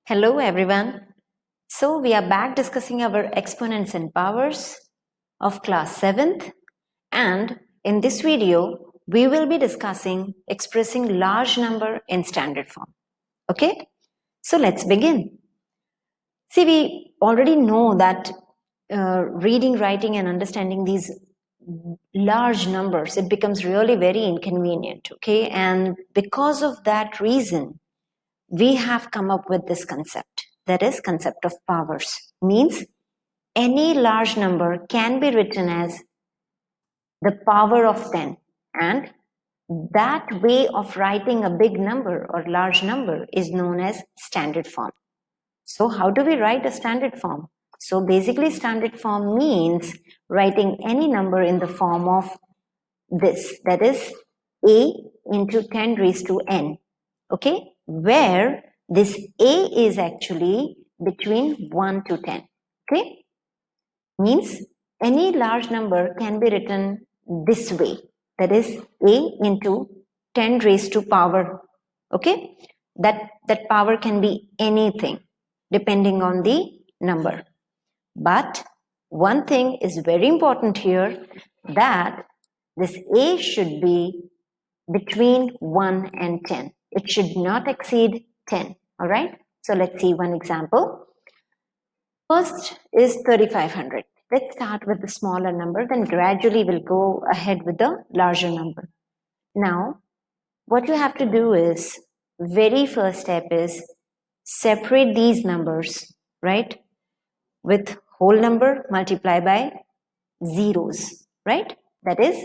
Hello everyone. So we are back discussing our exponents and powers of class 7th, and in this video we will be discussing expressing large number in standard form. Okay? So let's begin. See, we already know that reading, writing and understanding these large numbers, it becomes really very inconvenient. Okay? And because of that reason, we have come up with this concept, that is concept of powers. Means any large number can be written as the power of 10, and that way of writing a big number or large number is known as standard form. So how do we write a standard form? So basically standard form means writing any number in the form of this, that is a into 10 raised to n, okay, where this a is actually between 1 to 10, okay, means any large number can be written this way, that is a into 10 raised to power, okay, that power can be anything depending on the number. But one thing is very important here, that this a should be between 1 and 10. It should not exceed 10. All right. So let's see one example. First is 3500. Let's start with the smaller number, then gradually we'll go ahead with the larger number. Now, what you have to do is, very first step is separate these numbers, right? With whole number multiply by zeros, right? That is,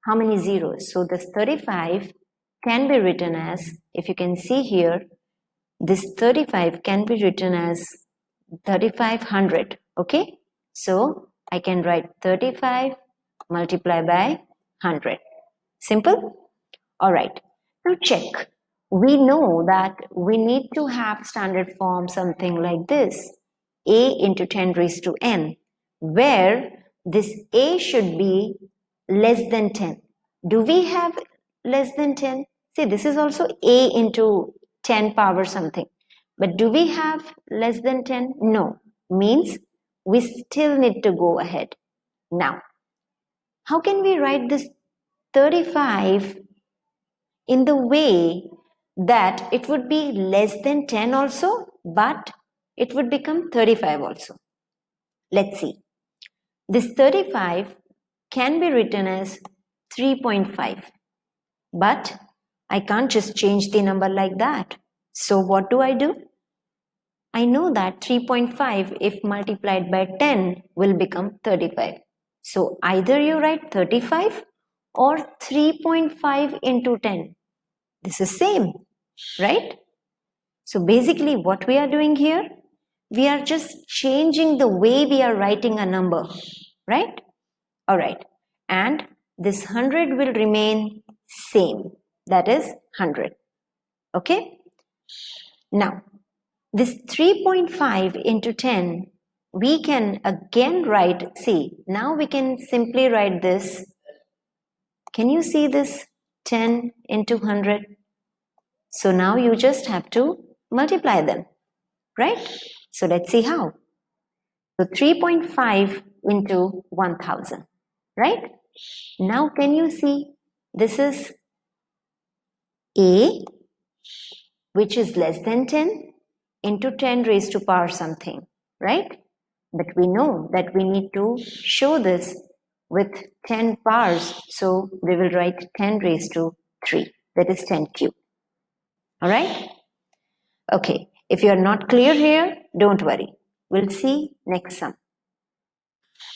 how many zeros? So this 35 can be written as, if you can see here, this 35 can be written as 3500, okay? So I can write 35 multiply by 100. Simple? All right. Now check. We know that we need to have standard form something like this, a into 10 raised to n, where this a should be less than 10. Do we have less than 10? See, this is also a into 10 power something. But do we have less than 10? No. Means we still need to go ahead. Now, how can we write this 35 in the way that it would be less than 10 also, but it would become 35 also? Let's see. This 35 can be written as 3.5, but I can't just change the number like that. So what do? I know that 3.5 if multiplied by 10 will become 35. So either you write 35 or 3.5 into 10. This is same, right? So basically what we are doing here, we are just changing the way we are writing a number, right? All right. And this 100 will remain same. That is 100. Okay. Now, this 3.5 into 10, we can again write, see, now we can simply write this. Can you see this 10 into 100? So now you just have to multiply them, right? So let's see how. So 3.5 into 1000, right? Now can you see this is a, which is less than 10, into 10 raised to power something, right? But we know that we need to show this with 10 powers, so we will write 10 raised to 3, that is 10 cubed. All right? Okay, if you are not clear here, don't worry. We'll see next sum.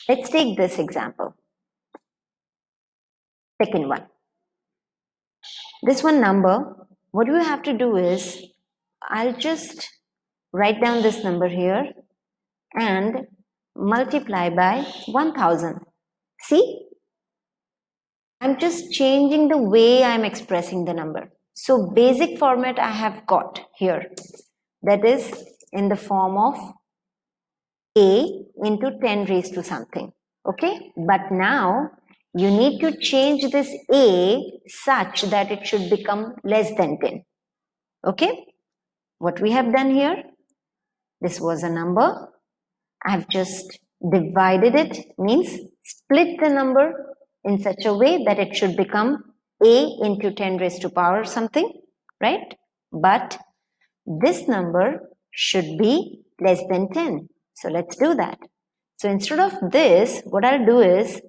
Let's take this example. Second one. This one number, what you have to do is, I'll just write down this number here and multiply by 1000. See? I'm just changing the way I'm expressing the number. So basic format I have got here. That is in the form of a into 10 raised to something. Okay? But now you need to change this a such that it should become less than 10. Okay? What we have done here? This was a number. I have just divided it, means split the number in such a way that it should become a into 10 raised to power something, right? But this number should be less than 10. So let's do that. So instead of this, what I'll do is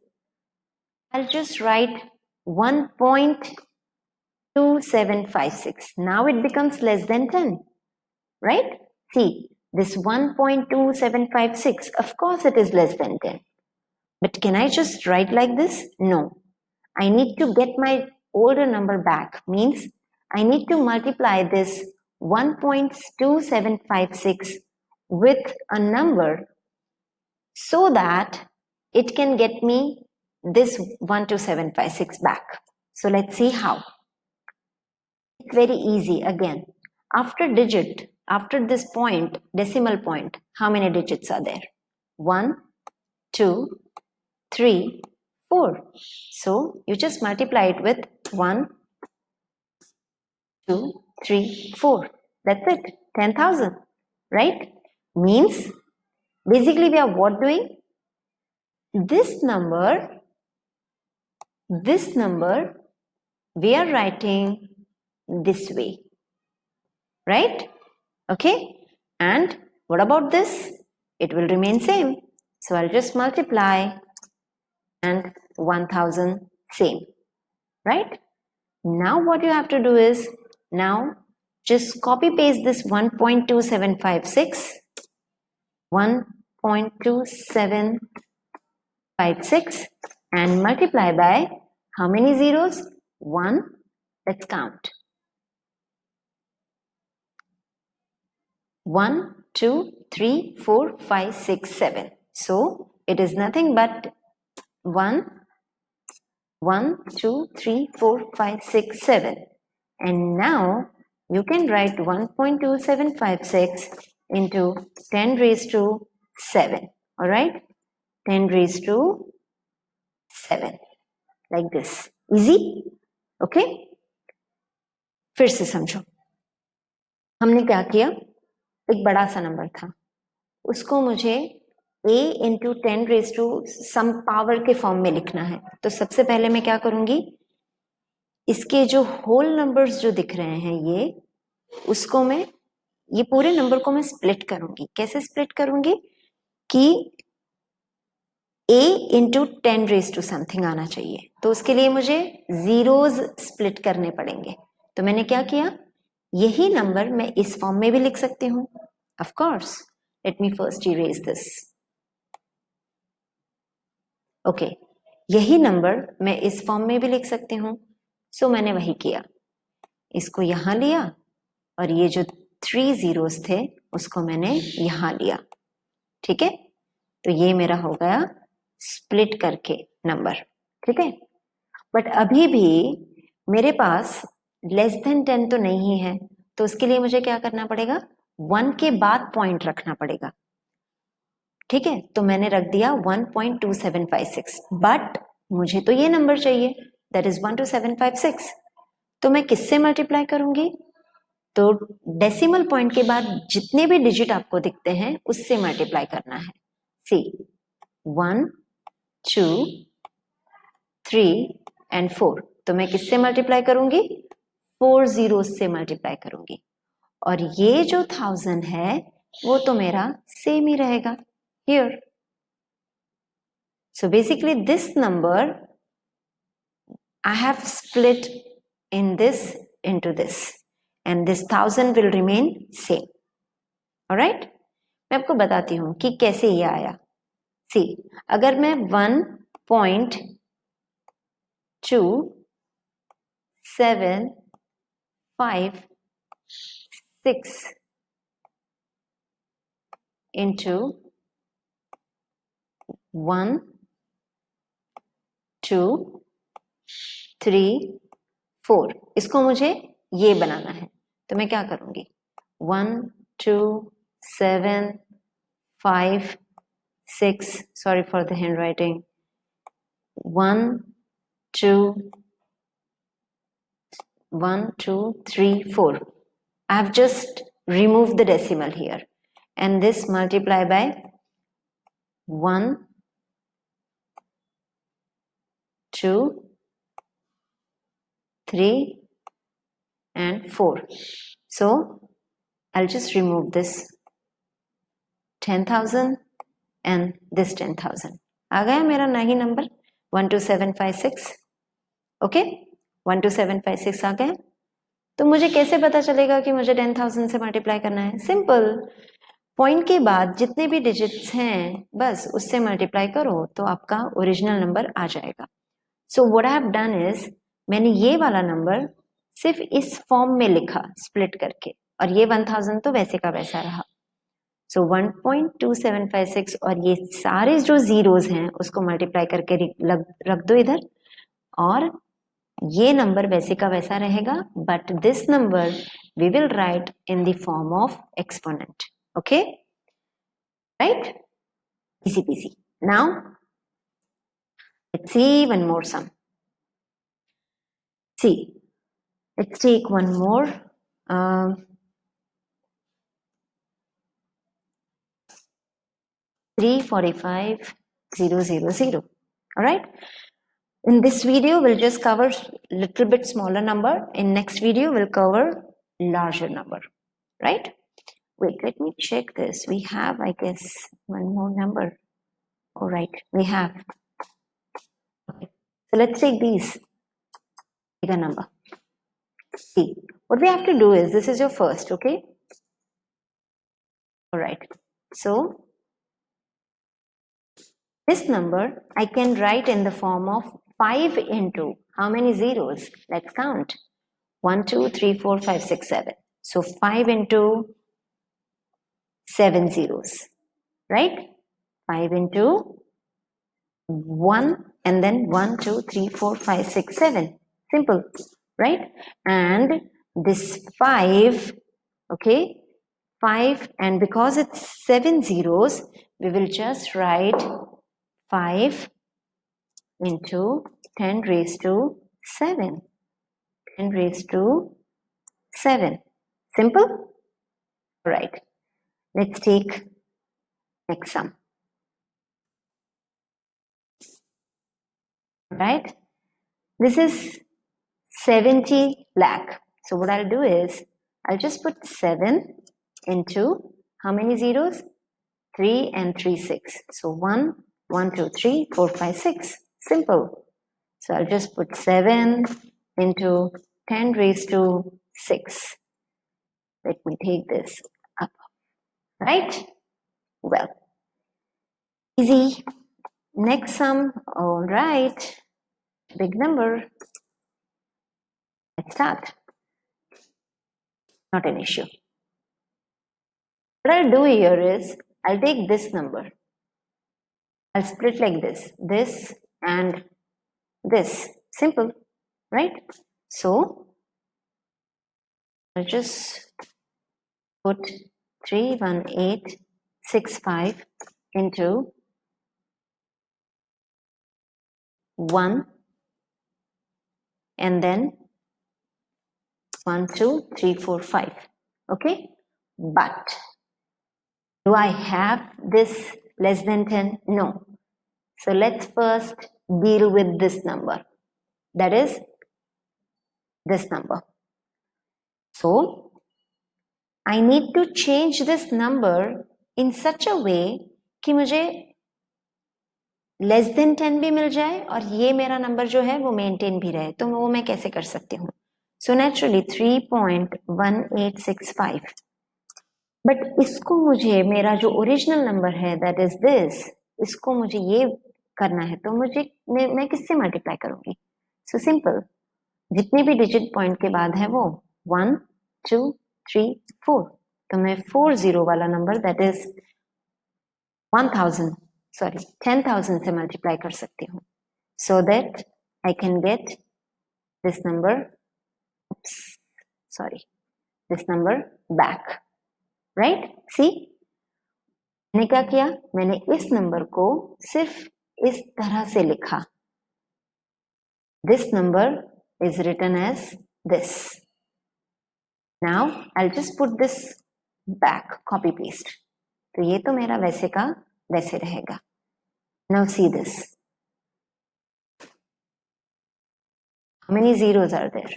I'll just write 1.2756. Now it becomes less than 10, right? See, this 1.2756, of course it is less than 10. But can I just write like this? No. I need to get my older number back. Means I need to multiply this 1.2756 with a number so that it can get me this 12756 back. So let's see how. It's very easy again. After this point, decimal point, how many digits are there? 1, 2, 3, 4. So you just multiply it with 1, 2, 3, 4. That's it. 10,000. Right? Means basically we are what doing? This number we are writing this way. Right? Okay? And what about this? It will remain same. So I'll just multiply and 1000 same. Right? Now what you have to do is, now just copy paste this 1.2756, 1.2756 and multiply by how many zeros? 1. Let's count. 1, 2, 3, 4, 5, 6, 7. So it is nothing but 1, 2, 3, 4, 5, 6, 7. And now you can write 1.2756 into 10 raised to 7. Alright? 10 raised to 7. Like this. Easy? Okay? फिर से समझो. हमने क्या किया? एक बड़ा सा number था. उसको मुझे a into 10 raised to some power के फॉर्म में लिखना है. तो सबसे पहले मैं क्या करूंगी? इसके जो होल नंबर्स जो दिख रहे हैं ये पूरे नंबर को मैं स्प्लिट करूंगी. कैसे स्प्लिट करूंगी? कि a into 10 raised to something आना चाहिए. तो उसके लिए मुझे जीरोज स्प्लिट करने पड़ेंगे. तो मैंने क्या किया? यही नंबर मैं इस फॉर्म में भी लिख सकती हूँ. Of course. Let me first erase this. Okay, यही नंबर मैं इस फॉर्म में भी लिख सकती हूँ. सो मैंने वही किया. इसको यहां लिया और ये जो 3 zeros थे उसको मैंने यहां लिया. ठीक है? तो ये मेरा हो गया स्प्लिट करके नंबर. ठीक है? बट अभी भी मेरे पास लेस देन 10 तो नहीं है. तो उसके लिए मुझे क्या करना पड़ेगा? 1 के बाद पॉइंट रखना पड़ेगा. ठीक है? तो मैंने रख दिया 1.2756. बट मुझे तो ये नंबर चाहिए, दैट इज 12756. तो मैं किससे मल्टीप्लाई करूंगी? तो डेसिमल पॉइंट के बाद जितने भी डिजिट आपको दिखते हैं उससे मल्टीप्लाई करना है. सी 1, 2, 3 एंड 4. तो मैं किससे मल्टीप्लाई करूंगी? 4 zeros से मल्टीप्लाई करूंगी. और ये जो 1000 है वो तो मेरा सेम ही रहेगा. Here. So basically this number I have split in this into this and this 1000 will remain same. Alright? मैं आपको बताती हूँ कि कैसे ये आया. See, अगर मैं 1.2756 into 1, 2, 3, 4 इसको मुझे ये बनाना है. तो मैं क्या करूंगी? 1, 2, 7, 5, 6. Sorry for the handwriting. 1, 2, 3, 4. I have just removed the decimal here and this multiply by 1, 2, 3 and 4. So I'll just remove this 10,000 and this 10,000. आ गया मेरा नही नंबर 12756. ओके 12756 आ गया. तो मुझे कैसे पता चलेगा कि मुझे 10,000 से मल्टीप्लाई करना है? सिंपल, पॉइंट के बाद जितने भी डिजिट्स हैं बस उससे मल्टीप्लाई करो तो आपका ओरिजिनल नंबर आ जाएगा. So what I have done is मैंने ये वाला नंबर सिर्फ इस फॉर्म में लिखा स्प्लिट करके, और ये 1000 तो वैसे का वैसा रहा. सो 1.2756 और ये सारे जो जीरोस हैं उसको मल्टीप्लाई करके रख दो इधर, और ये नंबर वैसे का वैसा रहेगा, but this number we will write in the form of exponent. Okay, right? Easy peasy. Now let's see one more sum. See, let's take one more. 345,000. All right. In this video, we'll just cover little bit smaller number. In next video, we'll cover larger number. Right? Wait, let me check this. We have, I guess, one more number. All right, we have. Okay. So let's take these. Bigger number. See, what we have to do is, this is your first, okay? All right. So this number I can write in the form of 5 into how many zeros? Let's count. 1, 2, 3, 4, 5, 6, 7. So 5 into 7 zeros, right? 5 into 1 and then 1, 2, 3, 4, 5, 6, 7. Simple, right? And this 5, okay? 5, and because it's 7 zeros, we will just write 5 into 10 raised to 7. 10 raised to 7. Simple? Right. Let's take next sum. Right? This is 70 lakh. So what I'll do is, I'll just put 7 into how many zeros? 3 and 3, 6. So 1, 1, 2, 3, 4, 5, 6. Simple. So I'll just put 7 into 10 raised to 6. Let me take this up. Right? Well, easy. Next sum. All right. Big number. Let's start. Not an issue. What I'll do here is, I'll take this number. I'll split like this and this. Simple, right? So I'll just put 31865 into 1 and then 1, 2, 3, 4, 5. Okay, but do I have this less than 10? No. So let's first deal with this number. That is this number. So I need to change this number in such a way कि मुझे less than 10 भी मिल जाए और ये मेरा number जो है वो मेंटेन भी रहे. तो वो मैं कैसे कर सकती हूँ? So naturally 3.1865. बट इसको मुझे मेरा जो ओरिजिनल नंबर है दैट इज दिस, इसको मुझे ये करना है, तो मुझे मैं किससे मल्टीप्लाई करूंगी? सो सिंपल, जितने भी डिजिट पॉइंट के बाद है वो 1, 2, 3, 4, तो मैं 40 वाला नंबर दैट इज 10,000 से मल्टीप्लाई कर सकती हूँ, so that I can get this number back. Right? See, मैंने क्या किया? मैंने इस नंबर को सिर्फ इस तरह से लिखा. This number is written as this. Now I just put this back, copy paste. तो ये तो मेरा वैसे का वैसे रहेगा. Now see this. How many zeros are there?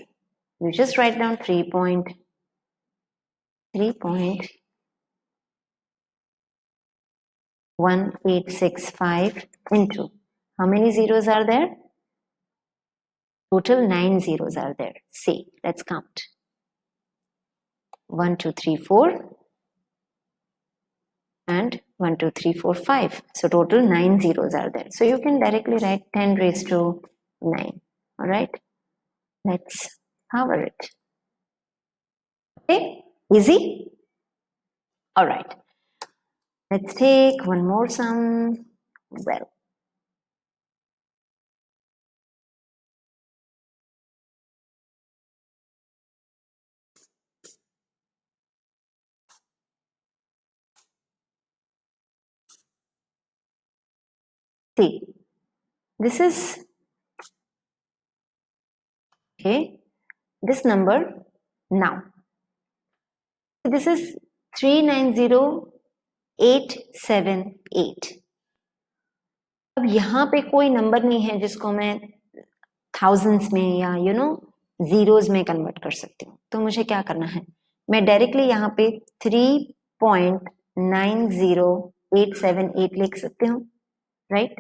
You just write down 3.1865 into. How many zeros are there? Total 9 zeros are there. See, let's count. 1, 2, 3, 4 and 1, 2, 3, 4, 5. So total 9 zeros are there. So you can directly write 10 raised to 9. Alright, let's power it. Okay, easy? Alright, let's take one more sum. Well, see, this is, okay, this number now. This is 390878. अब यहाँ पे कोई number नहीं है जिसको मैं thousands में या जीरोज में कन्वर्ट कर सकती हूँ. तो मुझे क्या करना है, मैं डायरेक्टली यहाँ पे 3.90878 लिख सकती हूँ, right.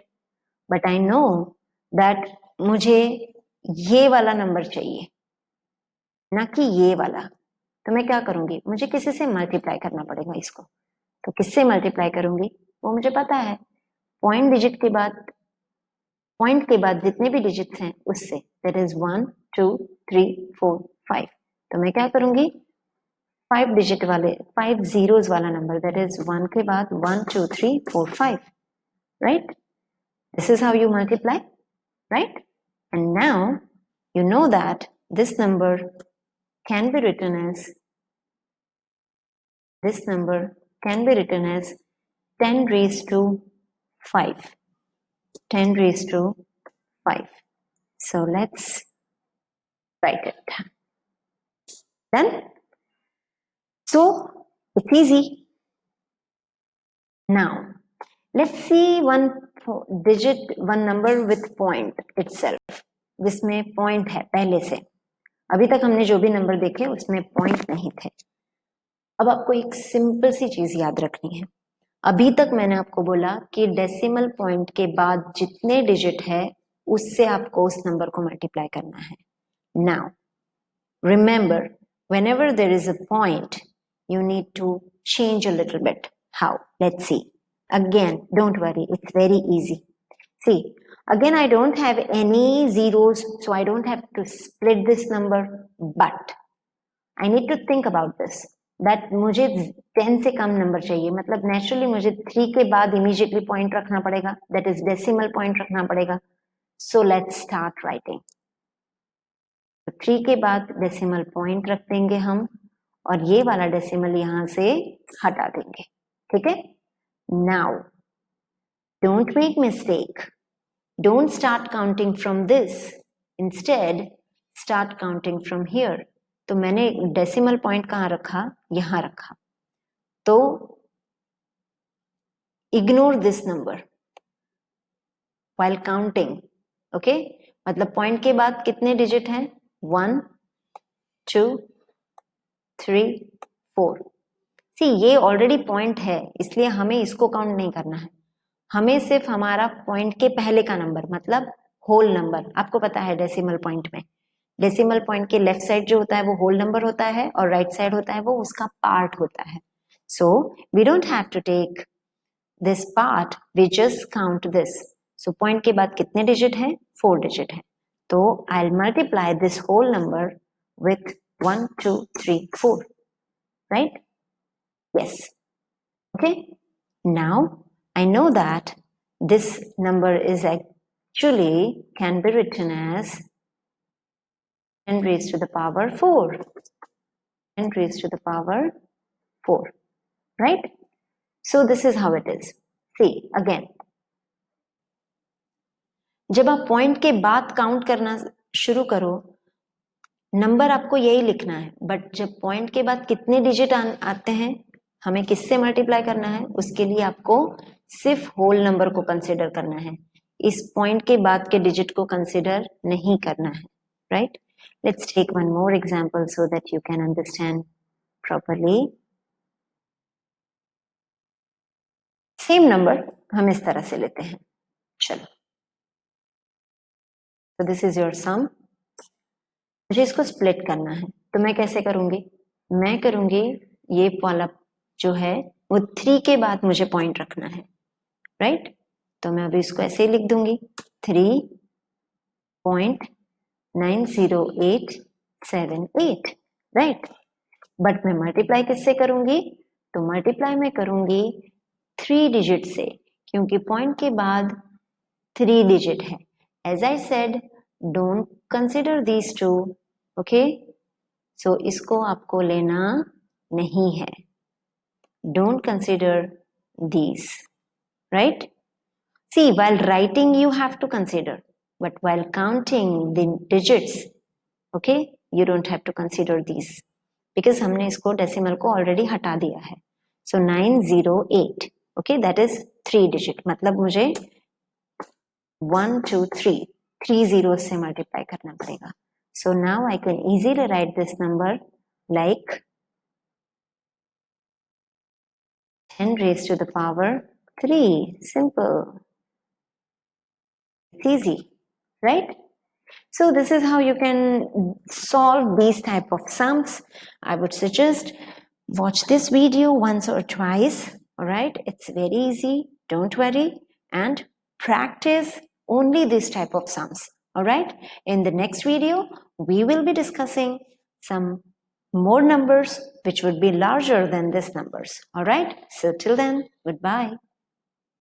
But I know that मुझे ये वाला नंबर चाहिए, ना कि ये वाला. तो मैं क्या करूंगी, मुझे किसी से मल्टीप्लाई करना पड़ेगा इसको. तो किससे मल्टीप्लाई करूंगी वो मुझे पता है. पॉइंट के बाद जितने भी डिजिट्स हैं उससे, दैट इज 1 2 3 4 5. तो मैं क्या करूंगी, 5 डिजिट वाले 5 जीरोस वाला नंबर, दैट इज 1 के बाद 1 2 3 4 5, right. This is how you multiply, right. And now you know that this number can be written as 10 raised to 5. 10 raised to 5. So let's write it. Done? So it's easy. Now let's see one number with point itself, जिसमें point है पहले से. अभी तक हमने जो भी number देखे उसमें पॉइंट नहीं थे. अब आपको एक सिंपल सी चीज याद रखनी है. अभी तक मैंने आपको बोला कि डेसिमल पॉइंट के बाद जितने डिजिट है उससे आपको उस नंबर को मल्टीप्लाई करना है. Now remember, whenever there is a point you need to change a little bit. How? Let's see. Again, don't worry, it's very easy. See, again I don't have any zeros, so I don't have to split this number, but I need to think about this, that मुझे 10 से कम number चाहिए. मतलब naturally मुझे 3 के बाद immediately point रखना पड़ेगा, that is decimal point रखना पड़ेगा. So let's start writing. 3 के बाद डेसिमल पॉइंट रख देंगे हम, और ये वाला डेसिमल यहां से हटा देंगे. ठीक है. Now don't make mistake, don't start counting from this, instead start counting from here. तो मैंने डेसिमल पॉइंट कहाँ रखा, यहां रखा. तो ignore this number while counting. Okay, मतलब पॉइंट के बाद कितने डिजिट हैं, 1 2 3 4. सी, ये ऑलरेडी पॉइंट है इसलिए हमें इसको काउंट नहीं करना है. हमें सिर्फ हमारा पॉइंट के पहले का नंबर, मतलब होल नंबर. आपको पता है डेसिमल पॉइंट में, डेसिमल पॉइंट के लेफ्ट साइड जो होता है वो होल नंबर होता है, और राइट साइड होता है वो उसका पार्ट होता है. So we don't have to take this part, we just count this. So point के बाद कितने डिजिट हैं, 4 डिजिट है. तो I will multiply this whole number with 1 2 3 4, right. Yes. Okay. Now I know that this number is actually can be written as 10 raised to the power 4. 10 raised to the power 4, right? So this is how it is. See again, जब आप point के बाद count करना शुरू करो, number आपको यही लिखना है, बट जब पॉइंट के बाद कितने डिजिट आते हैं हमें किससे मल्टीप्लाई करना है, उसके लिए आपको सिर्फ होल नंबर को कंसिडर करना है, इस पॉइंट के बाद के डिजिट को कंसिडर नहीं करना है, right. Let's take one more example so that you can understand properly. Same number हम इस तरह से लेते हैं, चलो। तो दिस इज योर सम, मुझे इसको स्प्लिट करना है, तो मैं कैसे करूंगी, मैं करूंगी ये वाला जो है वो 3 के बाद मुझे पॉइंट रखना है, राइट। तो मैं अभी इसको ऐसे ही लिख दूंगी 3.90878, राइट। बट मैं मल्टीप्लाई किससे करूंगी, तो मल्टीप्लाई में करूंगी 3 डिजिट से, क्योंकि पॉइंट के बाद 3 डिजिट है। As I said, don't consider these two, okay. So इसको आपको लेना नहीं है, don't consider these, right? See, while writing you have to consider, but while counting the digits, okay, you don't have to consider these because हमने इसको decimal को already हटा दिया है. So 908, okay, that is 3 digit. मतलब मुझे 1 2 3 zeros से multiply करना पड़ेगा. So now I can easily write this number like 10 raised to the power 3. Simple. It's easy, right? So this is how you can solve these type of sums. I would suggest watch this video once or twice. All right, it's very easy, don't worry, and practice only this type of sums. All right, in the next video we will be discussing some more numbers which would be larger than these numbers. All right, so till then, goodbye.